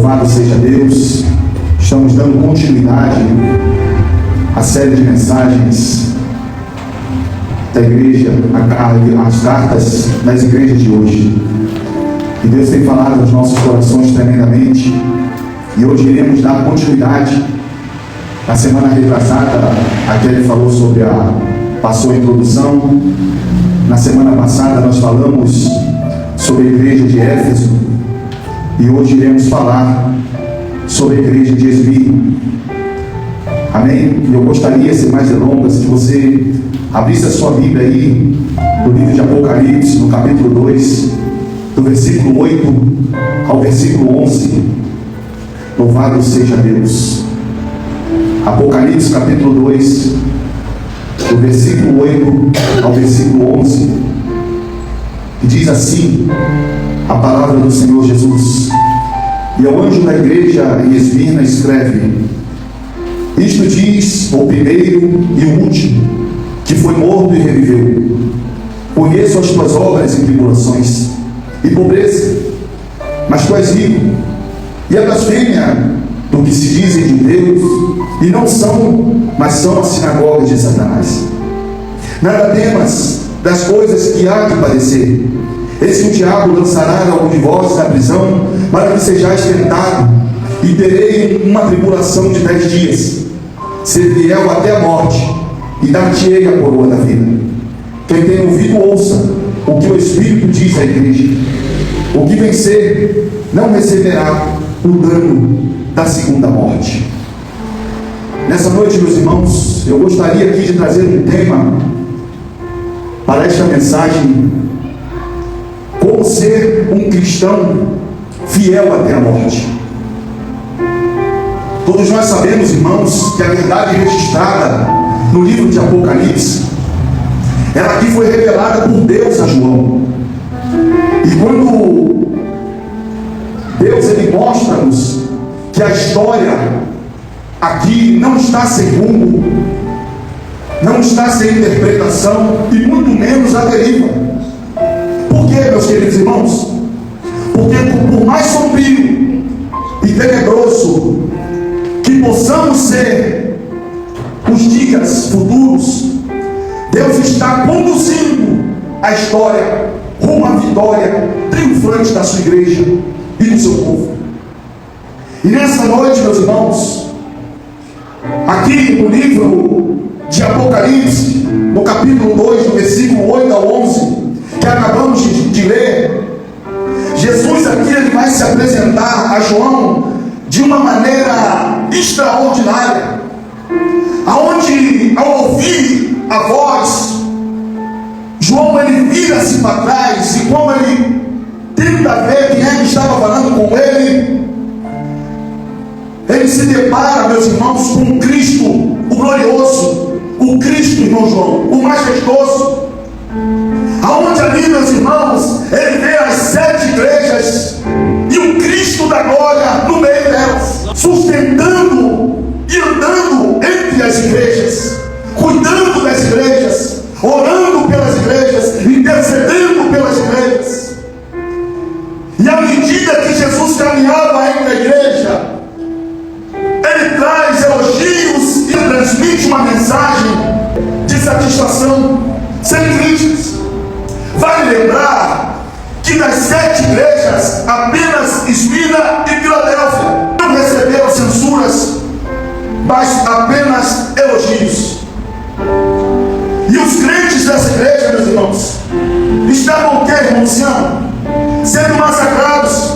Louvado seja Deus. Estamos dando continuidade à série de mensagens da igreja, as cartas das igrejas de hoje. E Deus tem falado aos nossos corações tremendamente. E hoje iremos dar continuidade. Na semana retrasada, a Kelly falou sobre passou a introdução. Na semana passada nós falamos sobre a igreja de Éfeso. E hoje iremos falar sobre a igreja de Esmirna. Amém? E eu gostaria, sem mais delongas, que você abrisse a sua Bíblia aí, no livro de Apocalipse, no capítulo 2, do versículo 8 ao versículo 11. Louvado seja Deus. Apocalipse, capítulo 2, do versículo 8 ao versículo 11. E diz assim a palavra do Senhor Jesus: e ao anjo da igreja em Esmirna escreve: isto diz o primeiro e o último, que foi morto e reviveu. Conheço as tuas obras e tribulações e pobreza, mas tu és rico, e a blasfêmia do que se dizem de Deus, e não são, mas são as sinagogas de Satanás. Nada temas das coisas que há de padecer. Eis que o diabo lançará algum de vós na prisão, para que sejais tentado, e terei uma tribulação de 10 dias. Ser fiel até a morte, e dar-te-ei a coroa da vida. Quem tem ouvido, ouça o que o Espírito diz à igreja. O que vencer não receberá o dano da segunda morte. Nessa noite, meus irmãos, eu gostaria aqui de trazer um tema para esta mensagem: como ser um cristão fiel até a morte. Todos nós sabemos, irmãos, que a verdade registrada no livro de Apocalipse, ela aqui foi revelada por Deus a João. E quando Deus ele mostra-nos que a história aqui não está sem rumo, não está sem interpretação, e muito menos a deriva. Por quê, meus queridos irmãos? Porque por mais sombrio e tenebroso que possamos ser os dias futuros, Deus está conduzindo a história rumo à vitória triunfante da sua igreja e do seu povo. E nessa noite, meus irmãos, aqui no livro de Apocalipse, no capítulo 2, do versículo 8 ao 11, que acabamos de ler, Jesus aqui ele vai se apresentar a João de uma maneira extraordinária, aonde ao ouvir a voz, João ele vira-se para trás, e como ele tenta ver quem é que estava falando com ele, ele se depara, meus irmãos, com Cristo, o glorioso, o Cristo, irmão João, o majestoso, aonde ali, meus irmãos, ele vê as 7 igrejas e o Cristo da glória no meio delas, sustentando e andando entre as igrejas, cuidando das igrejas, orando pelas igrejas, intercedendo pelas igrejas. E à medida que Jesus caminhava entre a igreja, ele traz elogios e transmite uma mensagem de satisfação, sem críticas. Vale lembrar que das 7 igrejas, apenas Esmirna e Filadélfia não receberam censuras, mas apenas elogios. E os crentes dessa igreja, meus irmãos, estavam o que, irmão Luciano? Sendo massacrados,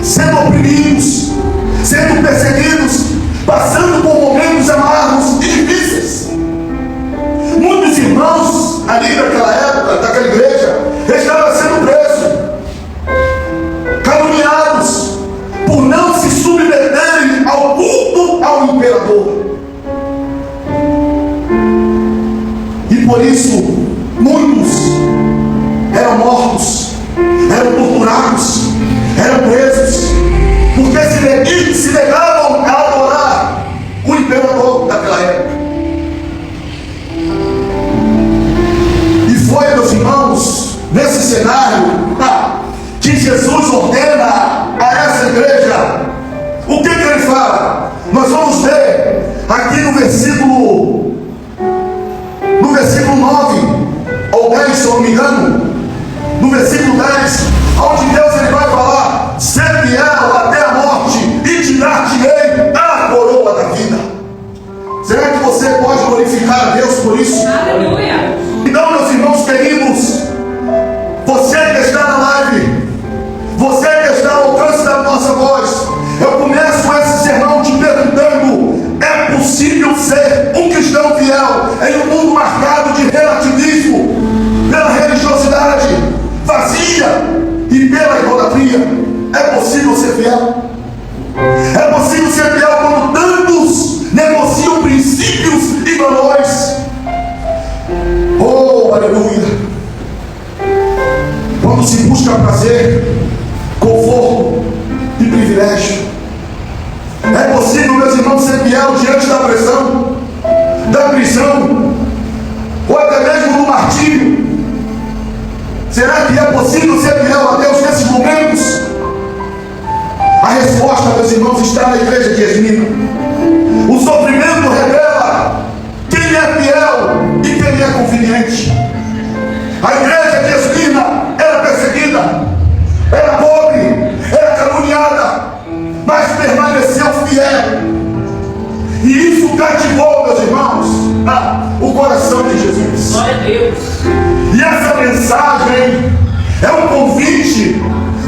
sendo oprimidos, sendo perseguidos, passando por momentos amargos e difíceis. Muitos irmãos ali daquela época, daquela igreja, estavam sendo presos, caluniados, por não se submeterem ao culto ao imperador. E por isso, muitos eram mortos, eram torturados, eram presos, porque se negavam a adorar o imperador daquela época. E foi, meus irmãos, nesse cenário que Jesus ordena a essa igreja Nós vamos ver aqui no versículo 9 ou 10, se eu não me engano, no versículo 10, onde Deus ele vai falar: ser fiel até a morte e te dar-te-ei a coroa da vida. Será que você pode glorificar a Deus por isso? Aleluia! Então, meus irmãos queridos, você que está na live, você que está ao alcance da nossa voz, eu começo esse sermão te perguntando: é possível ser um cristão fiel em um mundo marcado de relativismo, pela religiosidade vazia e pela idolatria? É possível ser fiel? É possível ser fiel quando tantos negociam princípios e valores? Oh, aleluia! Quando se busca prazer, conforto e privilégio. É possível, meus irmãos, ser fiel diante da pressão, da prisão, ou até mesmo do martírio? Será que é possível ser fiel a Deus nesses momentos? A resposta, meus irmãos, está na igreja de Esmirna. O sofrimento revela quem é fiel e quem é conveniente. A igreja de Esmirna era perseguida, era pobre, era caluniada, mas permaneceu fiel. E isso cativou, meus irmãos, o coração de Jesus. Glória a Deus. E essa mensagem é um convite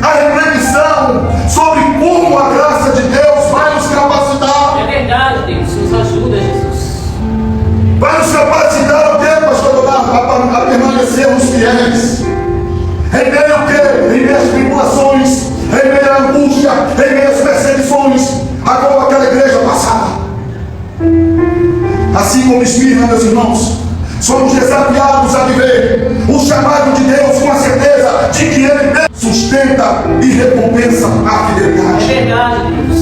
à reflexão sobre como a graça de Deus vai nos capacitar. É verdade, Deus. Nos ajuda, Jesus. Vai nos capacitar o quê, pastor Leonardo? A permanecermos fiéis. Em meio ao quê? Em meio às tribulações, em meio à angústia, em meio às perseguições, como aquela igreja passada. Assim como Esmirna, meus irmãos, somos desafiados a viver o chamado de Deus com a certeza de que Ele sustenta e recompensa a É fidelidade. verdade, Deus.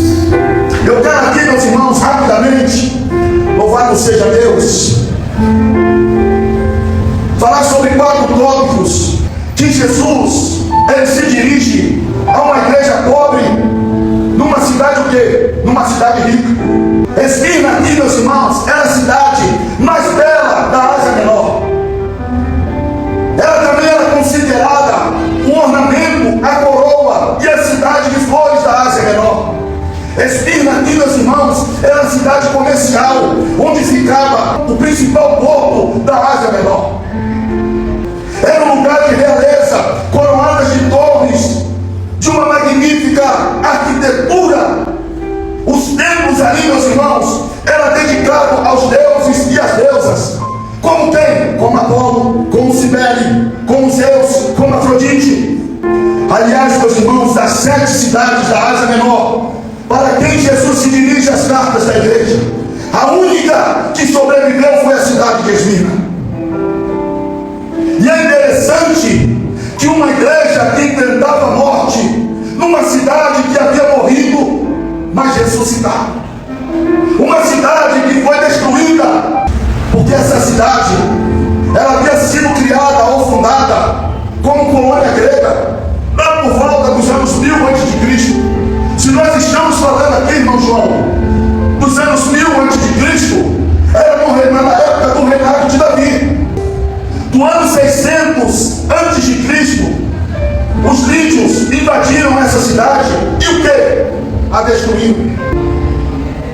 Eu quero aqui, meus irmãos, rapidamente, louvado seja Deus, falar sobre 4 tópicos que Jesus ele se dirige a uma igreja pobre numa cidade o quê? Numa cidade rica. Esmirna aqui, meus irmãos, era a cidade mais bela da Ásia Menor. Ela também era considerada um ornamento, a coroa e a cidade de flores da Ásia Menor. Esmirna aqui, meus irmãos, era a cidade comercial, onde ficava o principal porto da Ásia Menor. Era um lugar de realeza, coroadas de torres, de uma magnífica arquitetura. Os templos ali, meus irmãos, era dedicado aos deuses e às deusas. Como quem? Como Apolo, como Cibele, como Zeus, como Afrodite. Aliás, meus irmãos, das 7 cidades da Ásia Menor, para quem Jesus se dirige as cartas da igreja, a única que sobreviveu foi a cidade de Esmirna. E é interessante que uma igreja que enfrentava a morte, numa cidade que havia morrido, mas ressuscitado. Uma cidade que foi destruída, porque essa cidade, ela havia sido criada ou fundada como colônia grega, lá por volta dos anos 1000 a.C. Se nós estamos falando aqui, irmão João, dos anos 1000 a.C., era na época do reinado de Davi. Do ano 600 a.C., os lídios invadiram essa cidade e o que? A destruíram.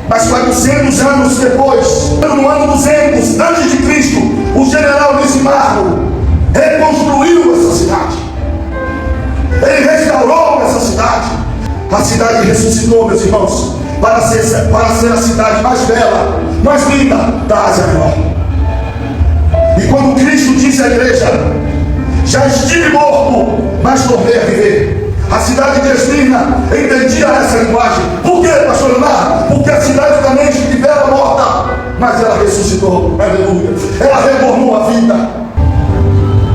Mas 400 anos depois, no ano 200 a.C., o general Lisimarco reconstruiu essa cidade. Ele restaurou essa cidade. A cidade ressuscitou, meus irmãos, para ser a cidade mais bela, mais linda da Ásia Menor. E quando Cristo disse à igreja: já estive morto, mas tornei a viver, a cidade de Esmirna entendia essa linguagem. Por quê, pastor Leonardo? Porque a cidade também estivera morta, mas ela ressuscitou. Aleluia. Ela retornou à vida.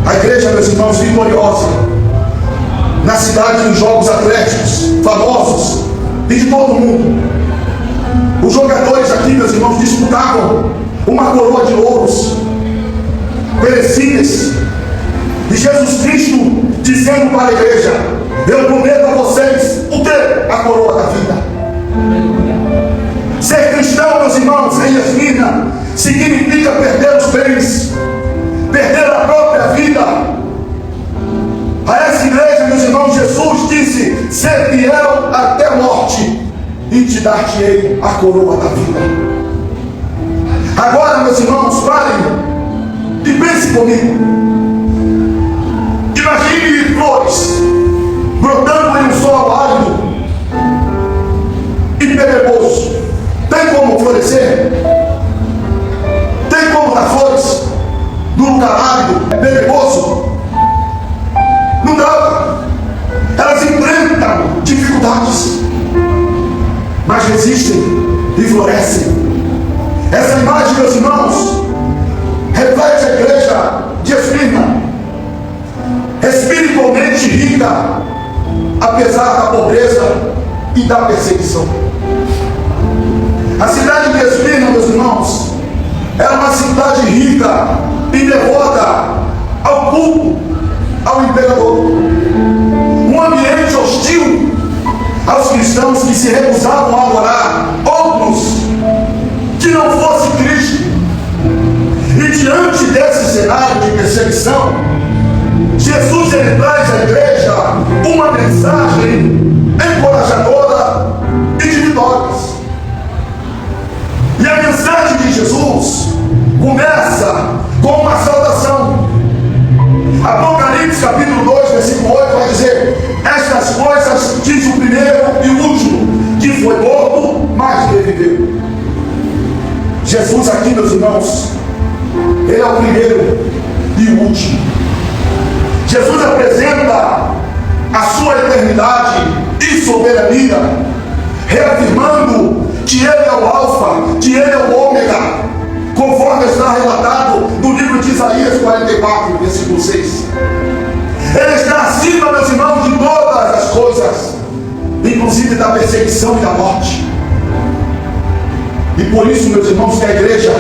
A igreja, meus irmãos, vitoriosa na cidade dos jogos atléticos famosos e de todo mundo. Os jogadores aqui, meus irmãos, disputavam uma coroa de ouros perecíveis. E Jesus Cristo dizendo para a igreja: eu prometo a vocês o quê? A coroa da vida. Ser Esmirna significa perder os bens, perder a própria vida. A essa igreja, meus irmãos, Jesus disse: ser fiel até a morte, e te dar-te-ei a coroa da vida. Agora, meus irmãos, parem e pensem comigo. Imagine flores brotando em um solo árido e pedregoso. Tem como florescer? Tem como dar flores num lugar árido, pedregoso? Não dá. Elas enfrentam dificuldades, mas resistem e florescem. Essa imagem, meus irmãos, reflete a igreja de Esmirna, espiritualmente rica, apesar da pobreza e da perseguição. A cidade de Esmirna, meus irmãos, era uma cidade rica e devota ao culto ao imperador. Um ambiente hostil aos cristãos que se recusavam a adorar outros que não fosse Cristo. E diante desse cenário de perseguição, Jesus ele traz à igreja uma mensagem encorajadora e de vitórias. E a mensagem de Jesus começa com uma saudação. Apocalipse capítulo 2, versículo 8 vai dizer: estas coisas diz o primeiro e o último, que foi morto, mas reviveu. Jesus aqui, meus irmãos, ele é o primeiro e o último. Jesus apresenta a sua eternidade e soberania, reafirmando que ele é o alfa, que ele é o ômega, conforme está relatado no livro de Isaías 44, versículo 6. Ele está acima, meus irmãos, de todas as coisas, inclusive da perseguição e da morte. E por isso, meus irmãos, que a igreja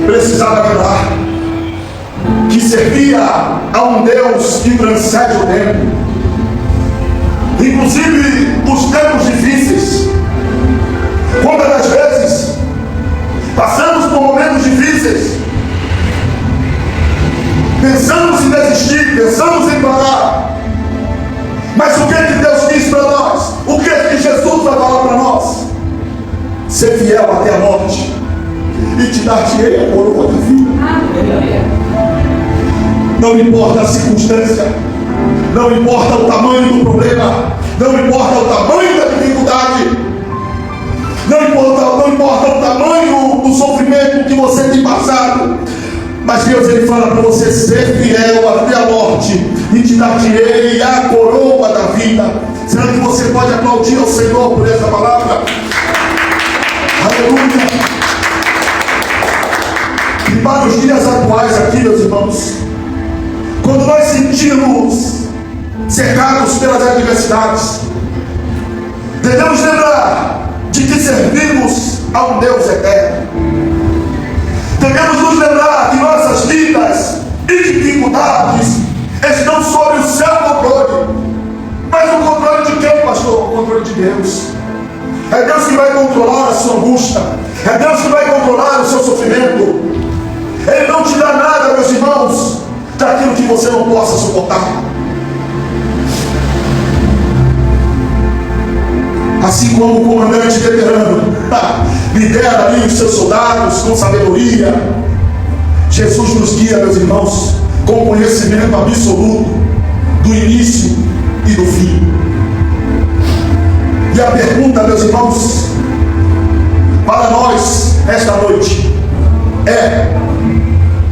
precisava lembrar que servia a um Deus que transcende o tempo, inclusive os tempos difíceis. Quantas das vezes passamos por momentos difíceis, pensamos em desistir, pensamos em parar, mas o que é que Deus diz para nós? O que é que Jesus vai falar para nós? Ser fiel até a morte, e te dar-te-ei a coroa da vida. Não importa a circunstância, não importa o tamanho do problema, não importa o tamanho da dificuldade, não importa o tamanho do sofrimento que você tem passado, mas Deus ele fala para você ser fiel até a morte, e te dar-te-ei a coroa da vida. Será que você pode aplaudir ao Senhor por essa palavra? Aleluia! E para os dias atuais aqui, meus irmãos, quando nós sentimos cercados pelas adversidades, devemos lembrar de que servimos a um Deus eterno. Devemos nos lembrar que nossas vidas e dificuldades estão sob o seu controle. Mas o controle de quem, pastor? O controle de Deus. É Deus que vai controlar a sua angústia, é Deus que vai controlar o seu sofrimento. Ele não te dá nada, meus irmãos, daquilo que você não possa suportar. Assim como o comandante veterano lidera ali os seus soldados com sabedoria, Jesus nos guia, meus irmãos, com conhecimento absoluto do início e do fim. E a pergunta, meus irmãos, para nós esta noite é: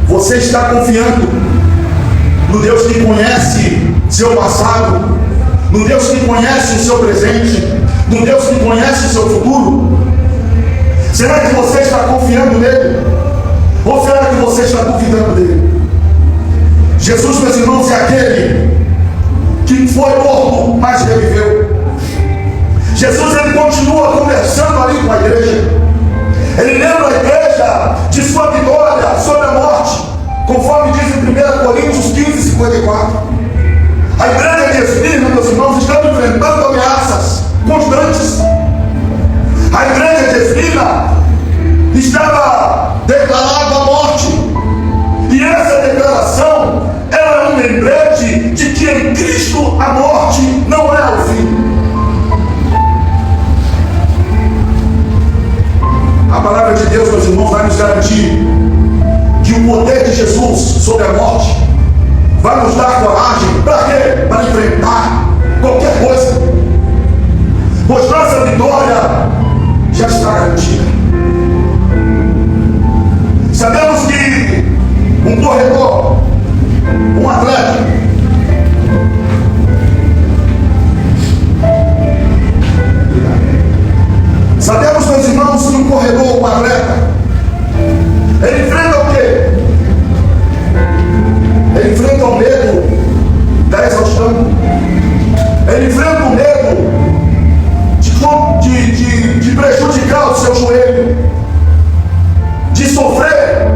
você está confiando no Deus que conhece seu passado, no Deus que conhece o seu presente, no Deus que conhece o seu futuro? Será que você está confiando nele? Ou será que você está duvidando dele? Jesus, meus irmãos, é aquele que foi morto, mas reviveu. Jesus, ele continua conversando ali com a igreja. Ele lembra a igreja de sua vitória sobre a morte, conforme diz em 1 Coríntios 15, 54. A igreja de Esmirna, meus irmãos, está enfrentando ameaças constantes. A igreja de Esmirna estava declarado a morte. E essa declaração era um lembrete de que em Cristo a morte não é o fim. A palavra de Deus, meus irmãos, vai nos garantir que o poder de Jesus sobre a morte vai nos dar coragem. Para quê? Para enfrentar qualquer coisa. Pois nossa vitória já está garantida. Sabemos que um corredor, um atleta, sabemos, meus irmãos, que um corredor, um atleta, ele enfrenta o quê? Ele enfrenta o medo da exaustão. Ele enfrenta o medo de prejudicar o seu joelho, de sofrer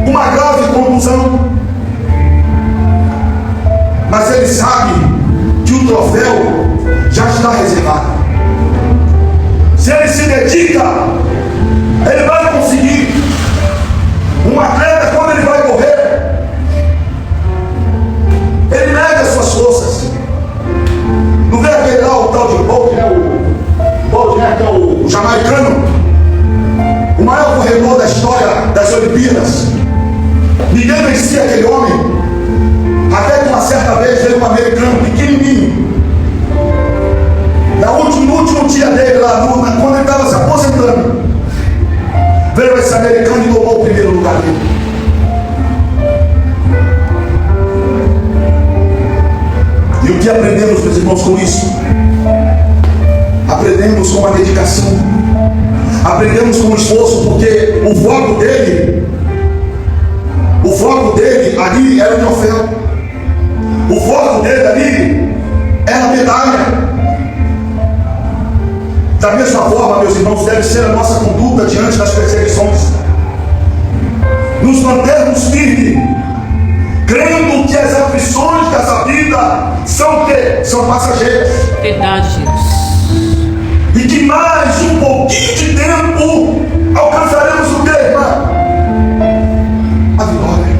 uma grave contusão. Mas ele sabe que o troféu já está reservado. Se ele se dedica, ele vai conseguir. Um atleta, quando ele vai correr, ele mede as suas forças. Não vê aquele lá, o tal de Bolt, né? Que é o jamaicano, o maior corredor da história das Olimpíadas. Ninguém vencia aquele homem, até que uma certa vez veio um americano pequenininho. No último dia dele lá, quando ele estava se aposentando, veio esse americano e tomou o primeiro lugar dele. E o que aprendemos, meus irmãos, com isso? Aprendemos com a dedicação, aprendemos com o esforço, porque o foco dele ali era o troféu, o foco dele ali era a medalha. Da mesma forma, meus irmãos, deve ser a nossa conduta diante das perseguições. Nos mantermos firmes, crendo que as aflições dessa vida são o quê? São passageiras. Verdade, Jesus. E que mais um pouquinho de tempo alcançaremos o quê, irmã? A vitória.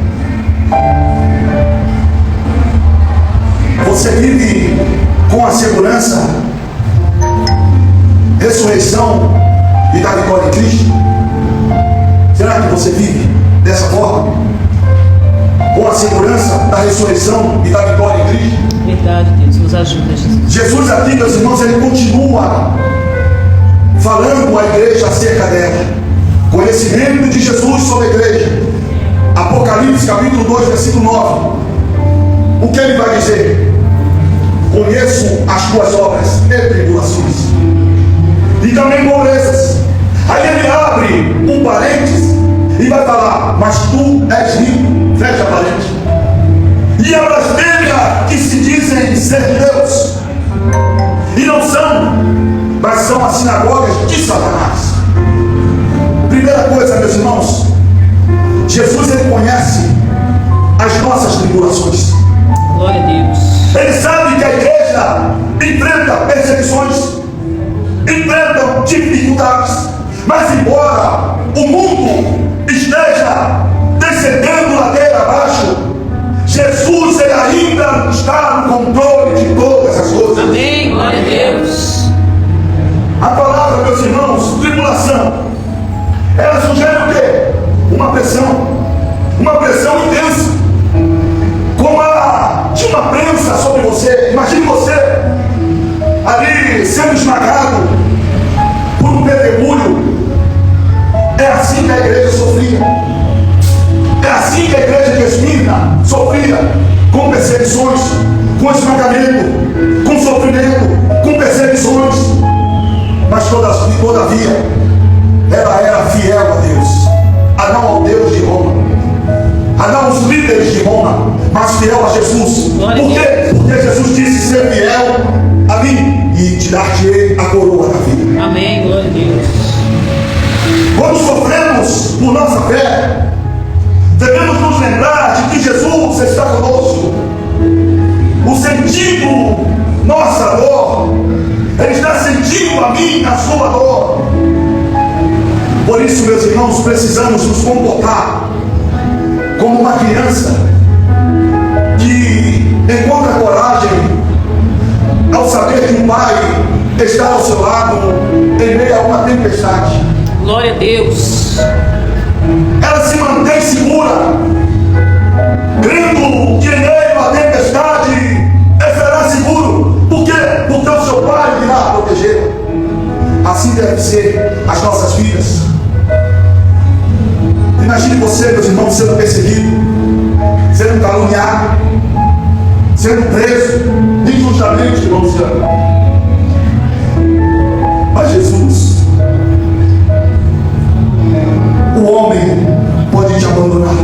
Você vive com a segurança, ressurreição e da vitória em Cristo? Será que você vive dessa forma? Com a segurança da ressurreição e da vitória em Cristo? Verdade, Deus, nos ajuda, Jesus. Jesus aqui, meus irmãos, ele continua falando à igreja acerca dela. Conhecimento de Jesus sobre a igreja. Apocalipse capítulo 2, versículo 9. O que ele vai dizer? Conheço as tuas obras e tribulações, e também pobrezas. Aí ele abre um parênteses e vai falar: mas tu és rico, fecha parênteses. E a blasfêmia que se dizem ser Deus, e não são, mas são as sinagogas de Satanás. Primeira coisa, meus irmãos, Jesus, ele conhece as nossas tribulações. Glória a Deus. Ele sabe que a igreja enfrenta perseguições, enfrenta dificuldades, mas embora o mundo esteja descendendo ladeira abaixo, Jesus, ele ainda está no controle de todas as coisas. Amém. Glória a Deus. A palavra, meus irmãos, tribulação, ela sugere o quê? Uma pressão intensa, como a de uma prensa sobre você. Imagine você ali sendo esmagado por um pedregulho. É assim que a igreja sofria. É assim que a igreja de Esmirna sofria, com perseguições, com esmagamento, com sofrimento, com perseguições. Mas todavia, ela era fiel a Deus, a não ao Deus de Roma, a não aos líderes de Roma, mas fiel a Jesus. Por quê? Porque Jesus disse ser fiel a mim e te dar-te-ei a coroa da vida. Amém. Glória a Deus. Quando sofremos por nossa fé, devemos nos lembrar de que Jesus está conosco. O sentido, nossa dor, Ele está sentindo a minha, a sua dor. Por isso, meus irmãos, precisamos nos comportar como uma criança que encontra coragem ao saber que um pai está ao seu lado em meio a uma tempestade. Glória a Deus. Ela se mantém segura, crendo que em meio à tempestade estará seguro. Por quê? Porque o seu pai irá proteger. Assim deve ser as nossas vidas. Imagine você, meus irmãos, sendo perseguido, sendo caluniado, sendo preso injustamente, irmão Luciano. Mas Jesus, o homem pode te abandonar,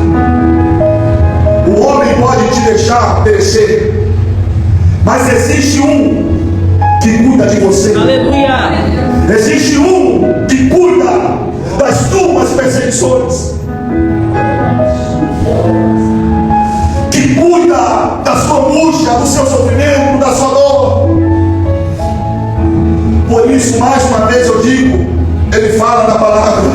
o homem pode te deixar perecer, mas existe um que cuida de você. Aleluia. Existe um que cuida das tuas perseguições, que cuida da sua angústia, do seu sofrimento, da sua dor. Por isso, mais uma vez eu digo, ele fala na palavra: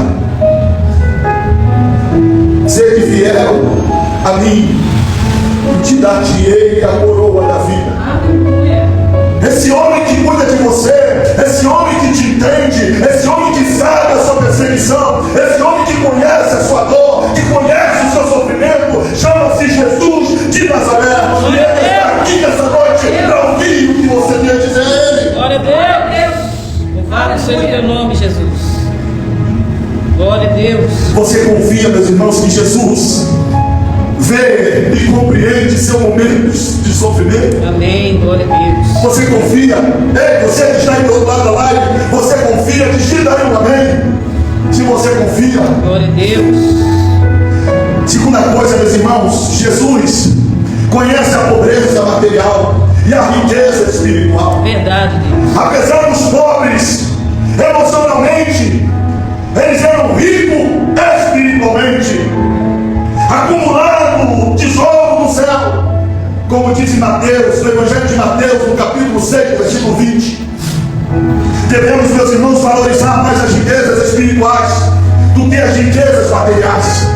sede fiel a mim, e te dar-te-ei a coroa da vida. Esse homem que cuida de você, esse homem que te entende, esse homem que sabe a sua perseguição, esse homem que conhece a sua dor, que conhece o seu sofrimento, chama-se Jesus de Nazaré. E ele está aqui nessa noite para ouvir o que você tem a dizer a ele. Glória a Deus. Louvado seja o teu nome, Jesus. Glória a Deus. Você confia, meus irmãos, que Jesus vê e compreende seu momento de sofrimento? Amém. Glória a Deus. Você confia? Ei, você que está aí do outro lado da live, você confia? Digita aí um amém. Se você confia. Glória a Deus. Segunda coisa, meus irmãos, Jesus conhece a pobreza material e a riqueza espiritual. Verdade, Deus. Apesar dos pobres emocionalmente, eles eram ricos espiritualmente, acumulando tesouro no céu, como diz em Mateus, no Evangelho de Mateus, no capítulo 6, versículo 20. Devemos, meus irmãos, valorizar mais as riquezas espirituais do que as riquezas materiais.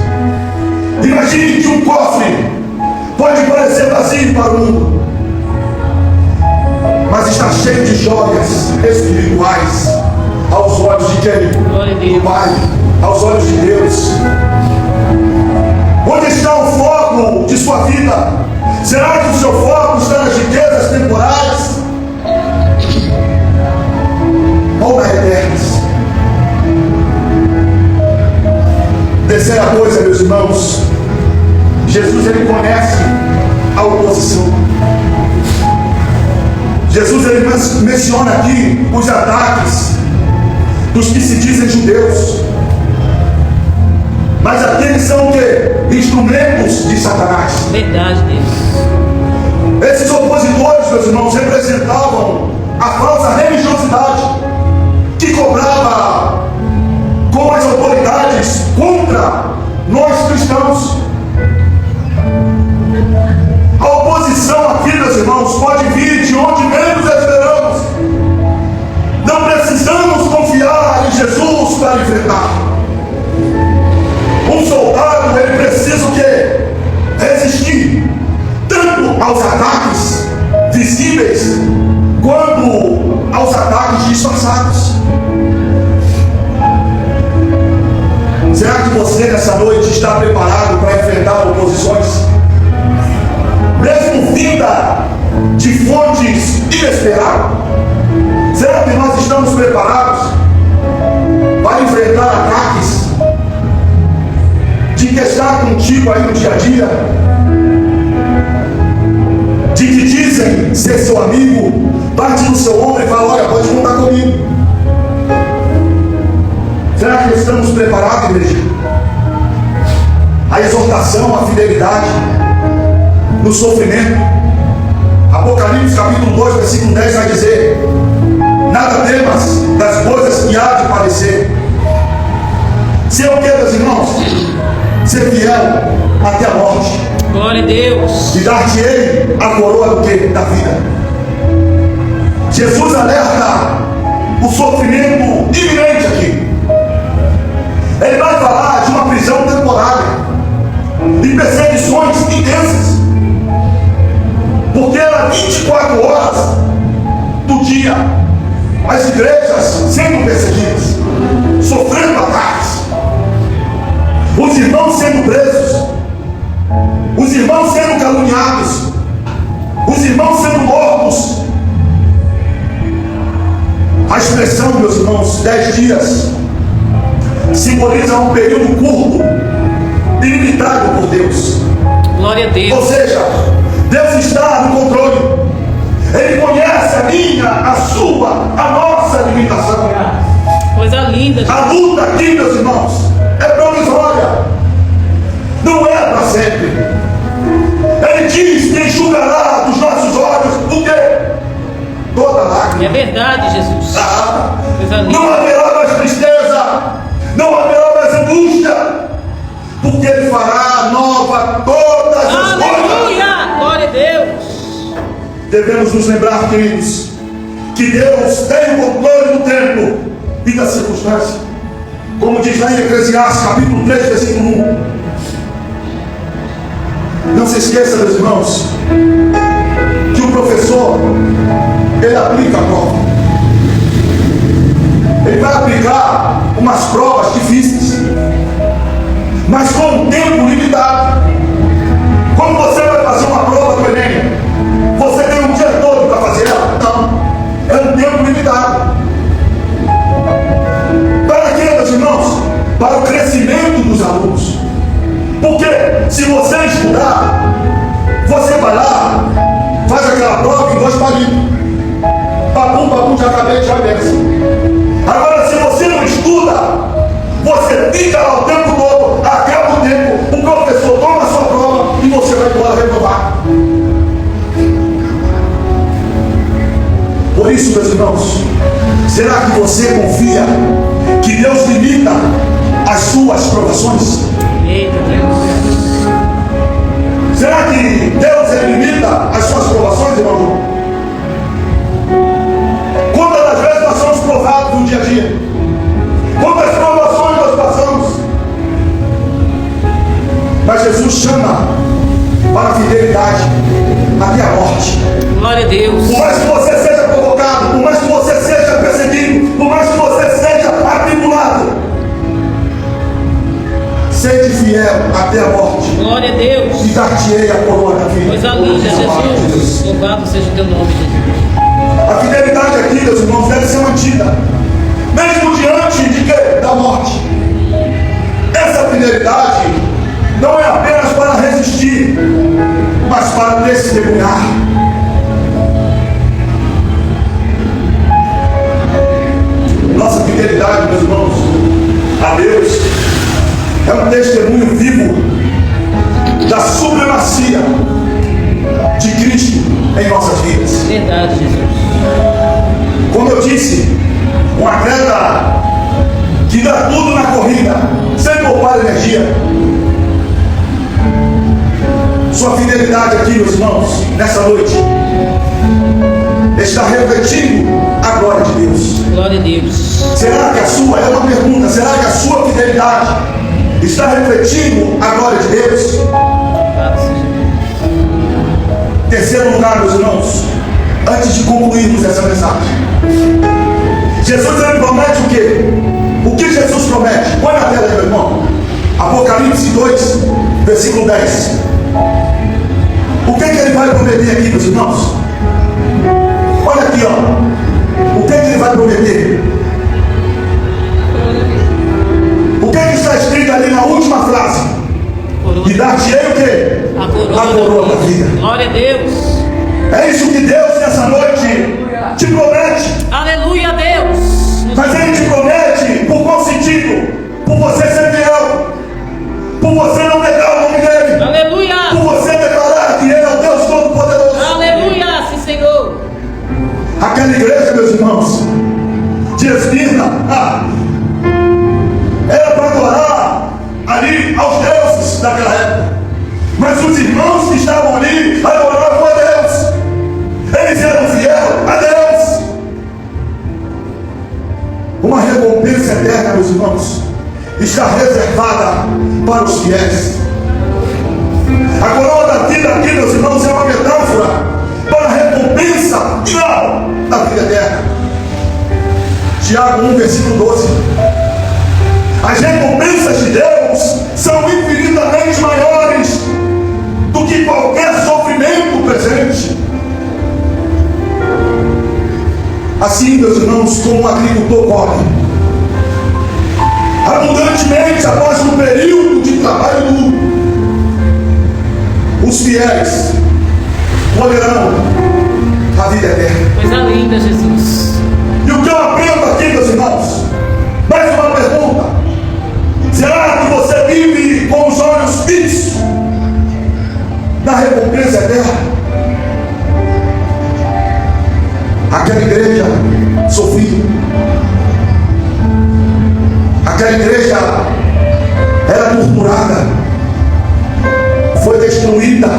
Imagine que um cofre pode parecer vazio para o mundo, mas está cheio de joias espirituais aos olhos de quem? Glória a Deus. Do Pai, aos olhos de Deus. Onde está o foco de sua vida? Será que o seu foco está nas riquezas temporais ou nas eternas? Terceira coisa, meus irmãos, Jesus, ele conhece a oposição. Jesus, ele menciona aqui os ataques dos que se dizem judeus, mas aqueles são o quê? Instrumentos de Satanás. Verdade, Deus. Esses opositores, meus irmãos, representavam a falsa religiosidade que cobrava com as autoridades contra nós cristãos. A oposição aqui, meus irmãos, pode vir de onde menos esperamos. Não precisamos confiar em Jesus para enfrentar. Um soldado, ele precisa o quê? Resistir tanto aos ataques visíveis quanto aos ataques disfarçados. Será que você nessa noite está preparado para enfrentar oposições? Mesmo vinda de fontes inesperadas? Será que nós estamos preparados para enfrentar ataques de que está contigo aí no dia a dia, de que dizem ser seu amigo, bate no seu ombro e fala: olha, pode contar comigo? Será que estamos preparados, igreja? A exortação, a fidelidade no sofrimento. Apocalipse capítulo 2, versículo 10 vai dizer: nada temas das coisas que há de padecer. Ser o que, meus irmãos? Ser fiel até a morte. Glória a Deus. E dar-te-ei a coroa do que? Da vida. Jesus alerta o sofrimento iminente aqui. perseguidas, sofrendo ataques, os irmãos sendo presos, os irmãos sendo caluniados, os irmãos sendo mortos. A expressão, meus irmãos, 10 dias, simboliza um período curto e limitado por Deus. Glória a Deus. Ou seja, Deus está no controle. Ele conhece a minha, a sua, a nossa limitação. Coisa linda, Jesus. A luta aqui, meus irmãos, é provisória, não é para sempre. Ele diz que enxugará dos nossos olhos o quê? Toda lágrima. É verdade, Jesus. Coisa linda. Não haverá mais tristeza, não haverá mais angústia, porque Ele fará nova todas as coisas. Aleluia! Glória a Deus. Devemos nos lembrar, queridos, que Deus tem o controle do tempo e da circunstância. Como diz lá em Eclesiastes, capítulo 3, versículo 1. Não se esqueça, meus irmãos, que o professor, ele aplica a prova. Ele vai aplicar umas provas difíceis, mas com um tempo limitado. Quando você vai fazer uma prova do Enem, você tem um dia todo para fazer ela? Não, é um tempo limitado. Para quê, meus irmãos? Para o crescimento dos alunos. Porque se você estudar, você vai lá, faz aquela prova em 2 palitos. Papum, já acabei, já pensa. Agora, se você não estuda, você fica lá o tempo todo, acaba o tempo, o professor toma a sua prova e você vai embora reprovar. Por isso, meus irmãos, será que você confia que Deus limita as suas provações? Eita Deus. Será que Deus limita as suas provações, irmão? Quantas das vezes nós somos provados no dia a dia? Quantas provações nós passamos? Mas Jesus chama para a fidelidade até a morte. Glória a Deus. Por mais que você seja provocado, por mais que você seja perseguido, por mais que você seja atribulado, sede fiel até a morte. Glória a Deus. E dar-te-ei a coroa da vida. Coisa linda, Jesus. Louvado seja o teu nome, Jesus. A fidelidade aqui, meus irmãos, deve ser mantida, mesmo diante de quê? Da morte. Essa fidelidade não é apenas para resistir, mas para testemunhar. Nossa fidelidade, meus irmãos, a Deus é um testemunho vivo da supremacia de Cristo em nossas vidas. Verdade, Jesus. Como eu disse, um atleta que dá tudo na corrida, sem poupar energia. Sua fidelidade aqui, meus irmãos, nessa noite, está refletindo a glória de Deus. Glória a Deus. Será que a sua, é uma pergunta, será que a sua fidelidade está refletindo a glória de Deus? Louvado seja Deus. Terceiro lugar, meus irmãos, antes de concluirmos essa mensagem, Jesus ele promete o quê? O que Jesus promete? Põe na tela aí, meu irmão. Apocalipse 2, versículo 10. O que ele vai prometer aqui, meus irmãos? Olha aqui, ó. O que ele vai prometer? O que está escrito ali na última frase? E dar-te-ei o quê? A coroa da vida. Glória a Deus. É isso que Deus nessa noite te promete. Aleluia, Deus. Mas Ele te promete por qual sentido? Por você ser fiel, por você não negar o nome dEle, Aleluia. por você declarar que Ele é o Deus Todo-Poderoso. Aleluia, sim, Senhor. Aquela igreja, meus irmãos, de Esmirna, era para adorar ali aos deuses daquela época. Mas os irmãos que estavam ali adoravam a Deus. Eles eram fiéis a Deus. Uma recompensa eterna, meus irmãos, está reservada para os fiéis. A coroa da vida aqui, meus irmãos, é uma metáfora para a recompensa final da vida eterna. Tiago 1, versículo 12. As recompensas de Deus são infinitamente maiores do que qualquer sofrimento presente. Assim, meus irmãos, como um agricultor colhe abundantemente após um período de trabalho duro, os fiéis colherão a vida eterna. Coisa linda, Jesus. E o que eu aprendo aqui, meus irmãos? Mais uma pergunta: será que você vive com os olhos fixos na recompensa eterna? Aquela igreja sofria, aquela igreja era murmurada, foi destruída,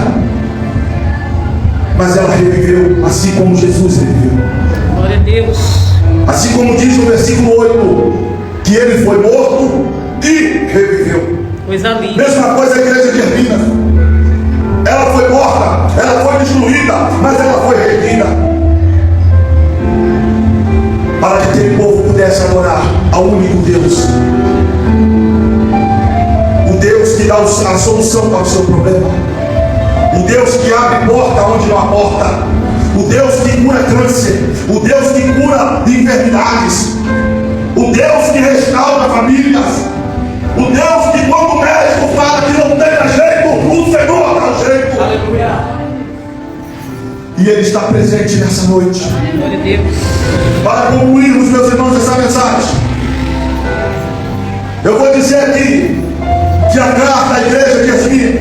mas ela reviveu, assim como Jesus reviveu. Glória a Deus. Assim como diz no versículo 8, que ele foi morto e reviveu. Coisa linda. Mesma coisa a igreja de Hermina. Ela foi morta, ela foi destruída, mas ela foi revivida, para que aquele povo pudesse adorar ao único Deus, o Deus que dá a solução para o seu problema, o Deus que abre porta onde não há porta, o Deus que cura câncer, o Deus que cura enfermidades, o Deus que restaura famílias, o Deus que quando o médico fala que não tem jeito, o Senhor dá jeito. Aleluia. E Ele está presente nessa noite. Glória a Deus. Para concluirmos, meus irmãos, essa mensagem, eu vou dizer aqui que a carta à igreja de Esmirna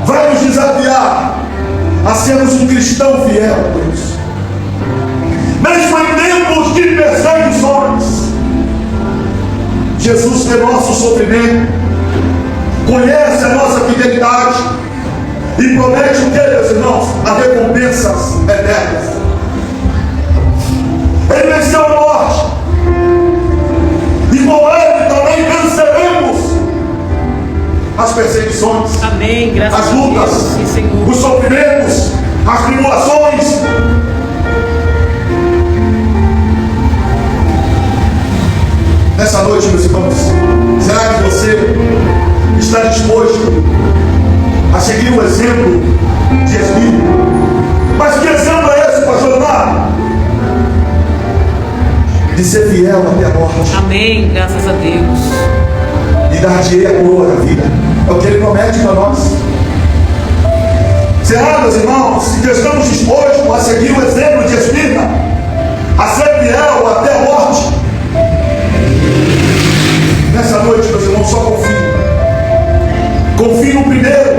vai nos desafiar a sermos um cristão fiel a Deus. Mesmo em tempos de perseguições, Jesus vê nosso sofrimento, conhece a nossa fidelidade e promete o que, meus irmãos? As recompensas eternas. Ele venceu a morte, e com Ele também venceremos as perseguições, Amém. Graças as a Deus. lutas, Sim, Senhor. os sofrimentos, as tribulações. Nessa noite, meus irmãos, será que você está disposto a seguir o exemplo de Esmirna? Mas que exemplo é esse, pastor Mário? De ser fiel até a morte. Amém. Graças a Deus. E dar-te-ei a coroa da vida. É o que Ele promete para nós. Será, meus irmãos, que estamos dispostos a seguir o exemplo de Esmirna, a ser fiel até a morte? Nessa noite, meus irmãos, só confie. Confie no primeiro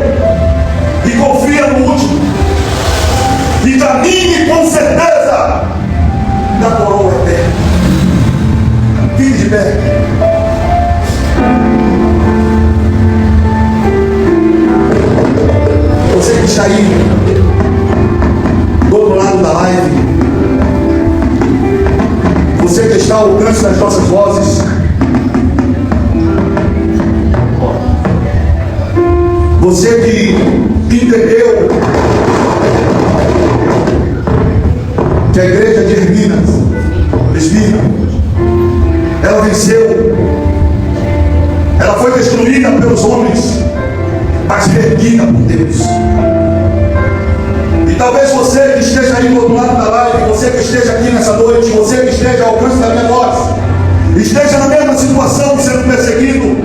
e confia no último. E caminhe com certeza na coroa eterna. Fique de pé. Você que está aí do outro lado da live, você que está ao alcance das nossas vozes, você que entendeu que a igreja de Esmirna, ela venceu, ela foi destruída pelos homens, mas reerguida por Deus. E talvez você que esteja aí do outro lado da live, você que esteja aqui nessa noite, você que esteja ao alcance da minha voz, esteja na mesma situação, sendo perseguido,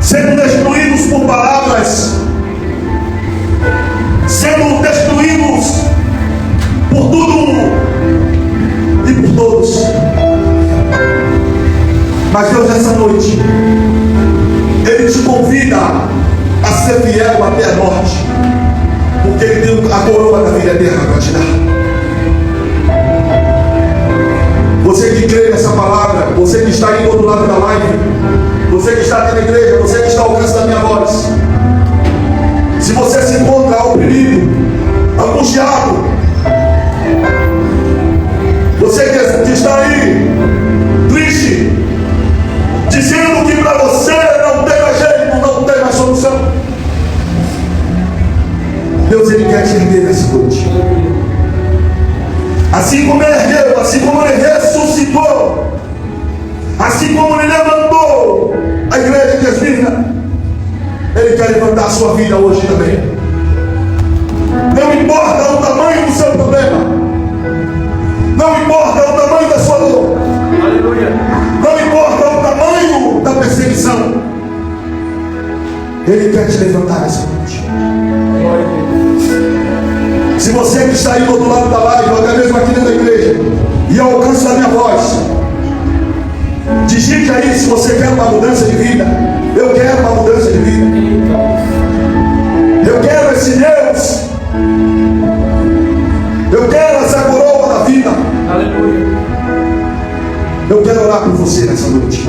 sendo destruídos por palavras, sendo destruídos por tudo e por todos. Mas Deus, nessa noite, Ele te convida a ser fiel até a morte, porque Ele tem a coroa da vida eterna para te dar. Você que crê nessa palavra, você que está aí do outro lado da live, você que está aqui na igreja, você que está ao alcance da minha voz, se você se encontra oprimido, angustiado, você que está aí triste, dizendo que para você não tem mais jeito, não tem mais solução, Deus, Ele quer te erguer nessa noite. Assim como Ele ergueu, assim como Ele quer levantar a sua vida hoje também. Não importa o tamanho do seu problema, não importa o tamanho da sua dor, não importa o tamanho da perseguição, Ele quer te levantar essa noite. Se você que está aí do outro lado da live, ou até mesmo aqui dentro da igreja, e ao alcance da minha voz, digite aí se você quer uma mudança de vida. Eu quero uma mudança de vida. Eu quero esse Deus. Eu quero essa coroa da vida. Aleluia. Eu quero orar por você nessa noite.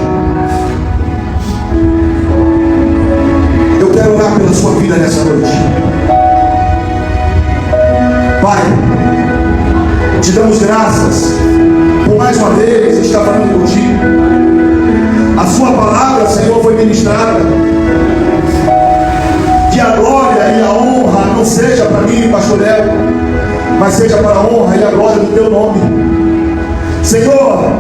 Eu quero orar pela sua vida nessa noite. Pai, te damos graças por mais uma vez estar falando contigo. A sua palavra, Senhor, foi ministrada. Que a glória e a honra não seja para mim, pastor Léo, mas seja para a honra e a glória do teu nome. Senhor,